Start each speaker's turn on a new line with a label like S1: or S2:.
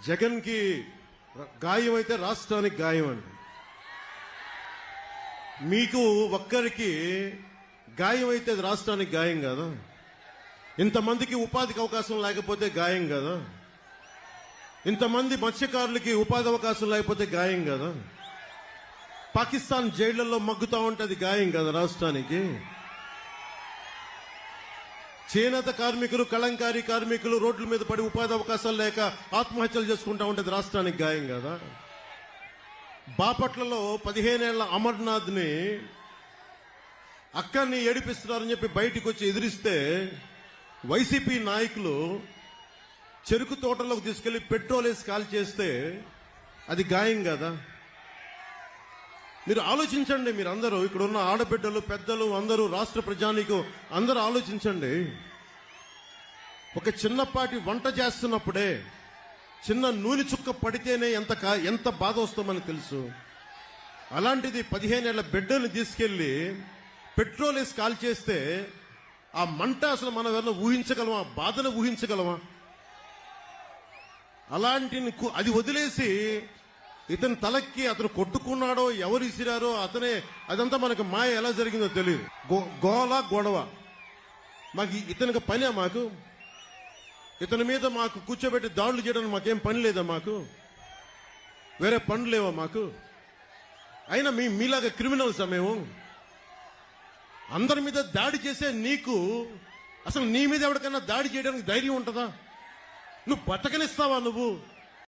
S1: జగన్ కి గాయం అయితే రాష్ట్రానికి గాయం అండి. మీకు ఒక్కరికి గాయం అయితే అది రాష్ట్రానికి గాయం కదా. ఇంతమందికి ఉపాధికి అవకాశం లేకపోతే గాయం కదా. ఇంతమంది మత్స్యకారులకి ఉపాధి అవకాశం లేకపోతే గాయం కదా. పాకిస్తాన్ జైళ్లలో మగ్గుతా ఉంటే అది గాయం కదా రాష్ట్రానికి. చేనేత కార్మికులు, కళంకారీ కార్మికులు రోడ్ల మీద పడి ఉపాధి అవకాశాలు లేక ఆత్మహత్యలు చేసుకుంటా ఉంటే రాష్ట్రానికి గాయం కదా. బాపట్లలో 15 ఏళ్ల అమర్నాథ్ ని అక్కడిని ఏడిపిస్తున్నారని చెప్పి బయటికి వచ్చి ఎదిరిస్తే వైసీపీ నాయకులు చెరుకు తోటలోకి తీసుకెళ్లి పెట్రోల్ వేసి కాల్ చేస్తే అది గాయం కదా. మీరు ఆలోచించండి. మీరు అందరూ ఇక్కడ ఉన్న ఆడబిడ్డలు, పెద్దలు అందరూ, రాష్ట్ర ప్రజానీకం అందరూ ఆలోచించండి. ఒక చిన్నపాటి వంట చేస్తున్నప్పుడే చిన్న నూనె చుక్క పడితేనే ఎంత బాధ వస్తామని తెలుసు. అలాంటిది 15 ఏళ్ల బిడ్డని తీసుకెళ్లి పెట్రోల్ వేసి కాల్ చేస్తే ఆ మంట అసలు మనం ఎవరైనా ఊహించగలమా? బాధను ఊహించగలమా? అలాంటి అది వదిలేసి ఇతని తలకి అతను కొట్టుకున్నాడో ఎవరు ఇసిరారో అతనే, అదంతా మనకు మాయ ఎలా జరిగిందో తెలియదు. గోల గొడవ. మాకు ఇతనికి పనే? మాకు ఇతని మీద మాకు కూర్చోబెట్టి దాడులు చేయడానికి మాకేం పని లేదా? మాకు వేరే పనులు లేవా మాకు? అయినా మీలాగా క్రిమినల్స్ మేము. అందరి మీద దాడి చేసే నీకు అసలు నీ మీద ఎవరికైనా దాడి చేయడానికి ధైర్యం ఉంటుందా? నువ్వు బతకనిస్తావా? నువ్వు